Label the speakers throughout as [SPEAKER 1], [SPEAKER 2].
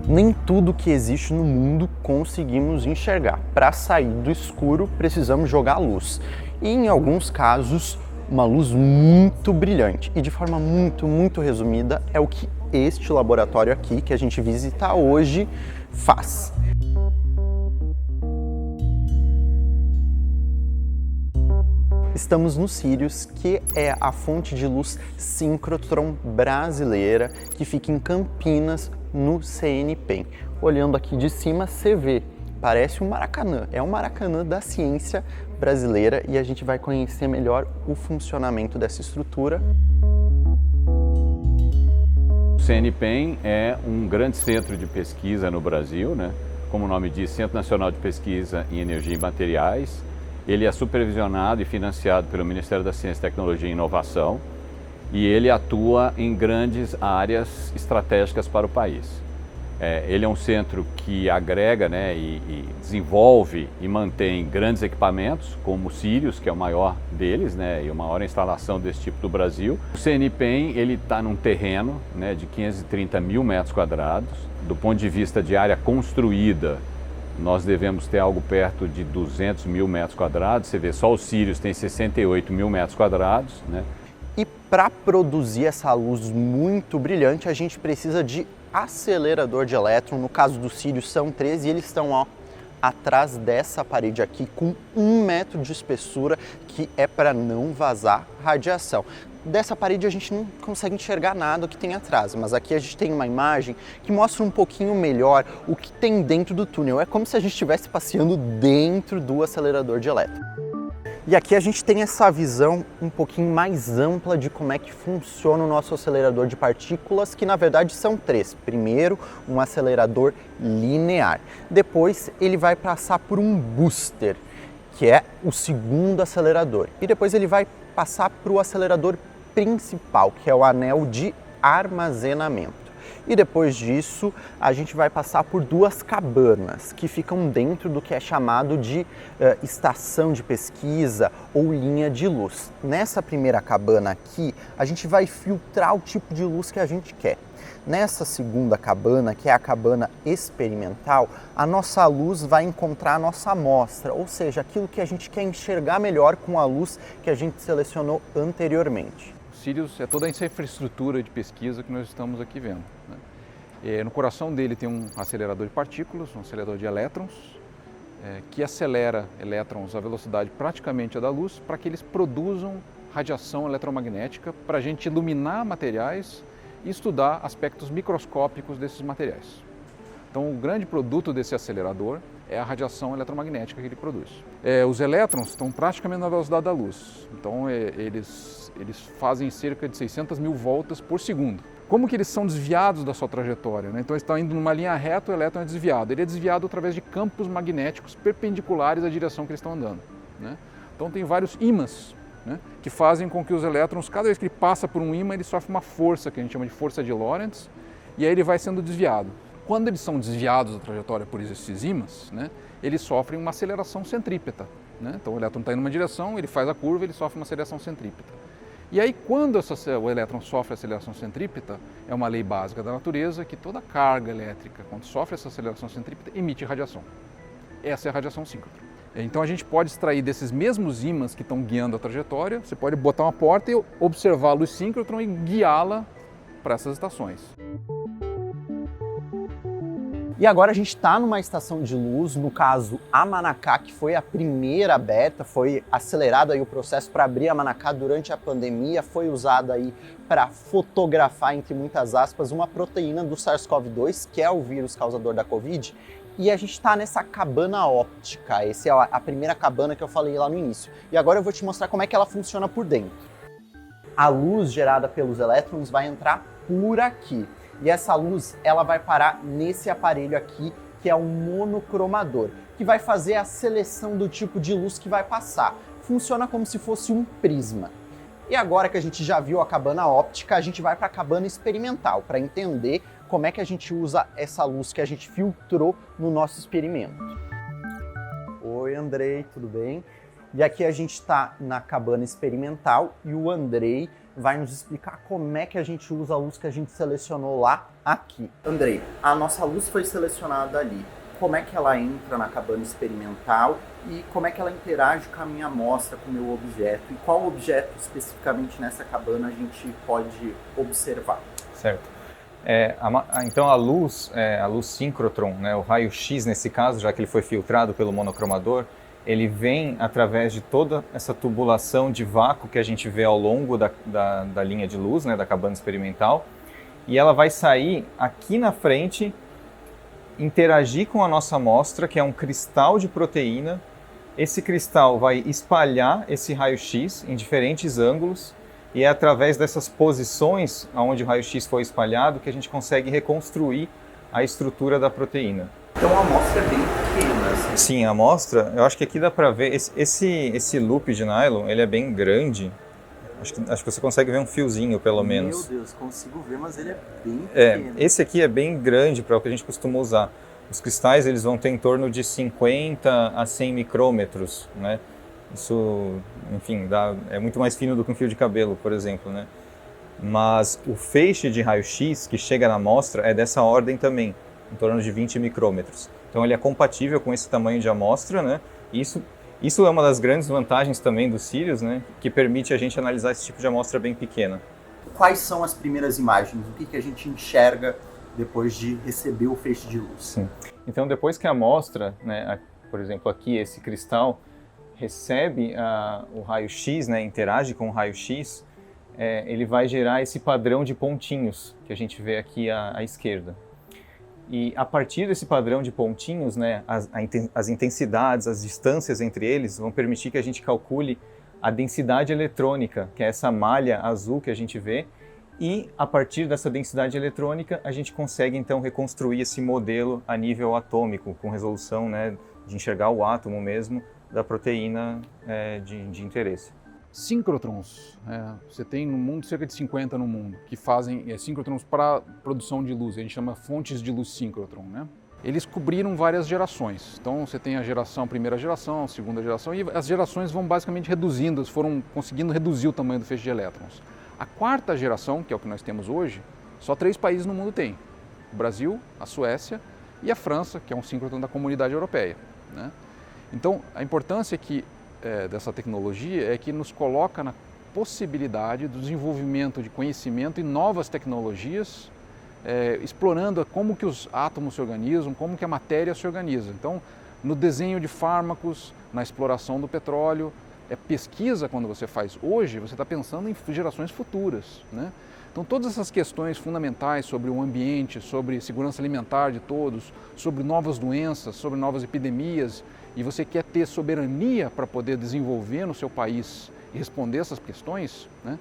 [SPEAKER 1] Nem tudo que existe no mundo conseguimos enxergar. Para sair do escuro, precisamos jogar luz. E em alguns casos, uma luz muito brilhante. E de forma muito resumida, é o que este laboratório aqui, que a gente visita hoje, faz. Estamos no Sirius, que é a fonte de luz síncrotron brasileira, que fica em Campinas, no CNPEM. Olhando aqui de cima, você vê, parece um Maracanã. É um Maracanã da ciência brasileira e a gente vai conhecer melhor o funcionamento dessa estrutura.
[SPEAKER 2] O CNPEM é um grande centro de pesquisa no Brasil, né? Como o nome diz, Centro Nacional de Pesquisa em Energia e Materiais. Ele é supervisionado e financiado pelo Ministério da Ciência, Tecnologia e Inovação e ele atua em grandes áreas estratégicas para o país. Ele é um centro que agrega, né, e desenvolve e mantém grandes equipamentos, como o Sirius, que é o maior deles, né, e a maior instalação desse tipo do Brasil. O CNPEM está num terreno, né, de 530 mil metros quadrados. Do ponto de vista de área construída, nós devemos ter algo perto de 200 mil metros quadrados. Você vê, só o Sirius tem 68 mil metros quadrados, né?
[SPEAKER 1] E para produzir essa luz muito brilhante, a gente precisa de acelerador de elétron. No caso do Sirius são 3 e eles estão atrás dessa parede aqui com 1 metro de espessura, que é para não vazar radiação. Dessa parede a gente não consegue enxergar nada o que tem atrás, mas aqui a gente tem uma imagem que mostra um pouquinho melhor o que tem dentro do túnel. É como se a gente estivesse passeando dentro do acelerador de elétron. E aqui a gente tem essa visão um pouquinho mais ampla de como é que funciona o nosso acelerador de partículas, que na verdade são 3. Primeiro, um acelerador linear. Depois, ele vai passar por um booster, que é o segundo acelerador. E depois ele vai passar para o acelerador principal, que é o anel de armazenamento. E depois disso, a gente vai passar por 2 cabanas que ficam dentro do que é chamado de estação de pesquisa ou linha de luz. Nessa primeira cabana aqui, a gente vai filtrar o tipo de luz que a gente quer. Nessa segunda cabana, que é a cabana experimental, a nossa luz vai encontrar a nossa amostra, ou seja, aquilo que a gente quer enxergar melhor com a luz que a gente selecionou anteriormente.
[SPEAKER 3] Sirius é toda essa infraestrutura de pesquisa que nós estamos aqui vendo, né? No coração dele tem um acelerador de partículas, um acelerador de elétrons, que acelera elétrons à velocidade praticamente a da luz para que eles produzam radiação eletromagnética para a gente iluminar materiais e estudar aspectos microscópicos desses materiais. Então, o grande produto desse acelerador é a radiação eletromagnética que ele produz. Os elétrons estão praticamente na velocidade da luz, então eles fazem cerca de 600 mil voltas por segundo. Como que eles são desviados da sua trajetória, né? Então, eles estão indo numa linha reta, o elétron é desviado. Ele é desviado através de campos magnéticos perpendiculares à direção que eles estão andando, né? Então, tem vários ímãs, né, que fazem com que os elétrons, cada vez que ele passa por um ímã, ele sofre uma força, que a gente chama de força de Lorentz, e aí ele vai sendo desviado. Quando eles são desviados da trajetória por esses ímãs, né, eles sofrem uma aceleração centrípeta, né? Então o elétron está indo numa direção, ele faz a curva, ele sofre uma aceleração centrípeta. E aí quando o elétron sofre aceleração centrípeta, é uma lei básica da natureza que toda carga elétrica, quando sofre essa aceleração centrípeta, emite radiação. Essa é a radiação síncrotron. Então a gente pode extrair desses mesmos ímãs que estão guiando a trajetória, você pode botar uma porta e observar a luz síncrotron e guiá-la para essas estações.
[SPEAKER 1] E agora a gente está numa estação de luz, no caso a Manacá, que foi a primeira aberta, foi acelerado aí o processo para abrir a Manacá durante a pandemia, foi usado aí para fotografar, entre muitas aspas, uma proteína do SARS-CoV-2, que é o vírus causador da Covid, e a gente está nessa cabana óptica. Essa é a primeira cabana que eu falei lá no início. E agora eu vou te mostrar como é que ela funciona por dentro. A luz gerada pelos elétrons vai entrar por aqui. E essa luz ela vai parar nesse aparelho aqui, que é um monocromador, que vai fazer a seleção do tipo de luz que vai passar. Funciona como se fosse um prisma. E agora que a gente já viu a cabana óptica, a gente vai para a cabana experimental, para entender como é que a gente usa essa luz que a gente filtrou no nosso experimento. Oi, Andrei, tudo bem? E aqui a gente está na cabana experimental e o Andrei vai nos explicar como é que a gente usa a luz que a gente selecionou lá aqui. Andrei, a nossa luz foi selecionada ali. Como é que ela entra na cabana experimental e como é que ela interage com a minha amostra, com o meu objeto? E qual objeto especificamente nessa cabana a gente pode observar?
[SPEAKER 4] Certo. Então a luz síncrotron, né, o raio-x nesse caso, já que ele foi filtrado pelo monocromador, ele vem através de toda essa tubulação de vácuo que a gente vê ao longo da linha de luz, né, da cabana experimental, e ela vai sair aqui na frente, interagir com a nossa amostra, que é um cristal de proteína. Esse cristal vai espalhar esse raio-x em diferentes ângulos, e é através dessas posições onde o raio-x foi espalhado que a gente consegue reconstruir a estrutura da proteína.
[SPEAKER 1] Então a amostra é bem pequena. Assim.
[SPEAKER 4] Sim, a amostra, eu acho que aqui dá para ver, esse loop de nylon, ele é bem grande. Acho que você consegue ver um fiozinho, pelo menos.
[SPEAKER 1] Meu Deus, consigo ver, mas ele é bem pequeno.
[SPEAKER 4] Esse aqui é bem grande para o que a gente costuma usar. Os cristais, eles vão ter em torno de 50 a 100 micrômetros, né? Isso, enfim, é muito mais fino do que um fio de cabelo, por exemplo, né? Mas o feixe de raio-x que chega na amostra é dessa ordem também, em torno de 20 micrômetros. Então ele é compatível com esse tamanho de amostra, né? Isso é uma das grandes vantagens também do Sirius, né? Que permite a gente analisar esse tipo de amostra bem pequena.
[SPEAKER 1] Quais são as primeiras imagens? O que a gente enxerga depois de receber o feixe de luz?
[SPEAKER 4] Sim. Então depois que a amostra, né, por exemplo aqui esse cristal, recebe o raio-x, né, interage com o raio-x, ele vai gerar esse padrão de pontinhos que a gente vê aqui à esquerda. E a partir desse padrão de pontinhos, né, as intensidades, as distâncias entre eles vão permitir que a gente calcule a densidade eletrônica, que é essa malha azul que a gente vê, e a partir dessa densidade eletrônica a gente consegue então reconstruir esse modelo a nível atômico, com resolução, né, de enxergar o átomo mesmo da proteína de interesse.
[SPEAKER 3] Síncrotrons, você tem no mundo cerca de 50 no mundo, que fazem síncrotrons para produção de luz, a gente chama fontes de luz síncrotron, né? Eles cobriram várias gerações, então você tem a primeira geração, a segunda geração, e as gerações vão basicamente reduzindo, eles foram conseguindo reduzir o tamanho do feixe de elétrons. A quarta geração, que é o que nós temos hoje, só 3 países no mundo têm: o Brasil, a Suécia e a França, que é um síncrotron da Comunidade Europeia, né? Então, a importância dessa tecnologia é que nos coloca na possibilidade do desenvolvimento de conhecimento e novas tecnologias, explorando como que os átomos se organizam, como que a matéria se organiza. Então, no desenho de fármacos, na exploração do petróleo, pesquisa, quando você faz hoje, você está pensando em gerações futuras, né? Então, todas essas questões fundamentais sobre o ambiente, sobre segurança alimentar de todos, sobre novas doenças, sobre novas epidemias, e você quer ter soberania para poder desenvolver no seu país e responder essas questões, né?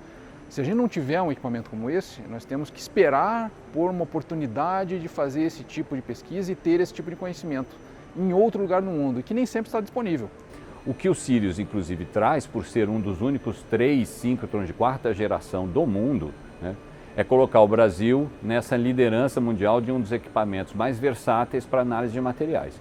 [SPEAKER 3] Se a gente não tiver um equipamento como esse, nós temos que esperar por uma oportunidade de fazer esse tipo de pesquisa e ter esse tipo de conhecimento em outro lugar no mundo, e que nem sempre está disponível.
[SPEAKER 2] O que o Sirius, inclusive, traz, por ser um dos únicos 3 síncrotrons de 4ª geração do mundo, né, é colocar o Brasil nessa liderança mundial de um dos equipamentos mais versáteis para análise de materiais.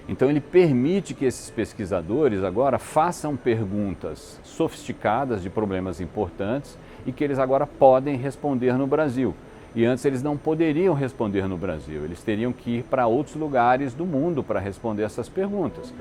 [SPEAKER 2] Então ele permite que esses pesquisadores agora façam perguntas sofisticadas de problemas importantes e que eles agora podem responder no Brasil. E antes eles não poderiam responder no Brasil, eles teriam que ir para outros lugares do mundo para responder essas perguntas.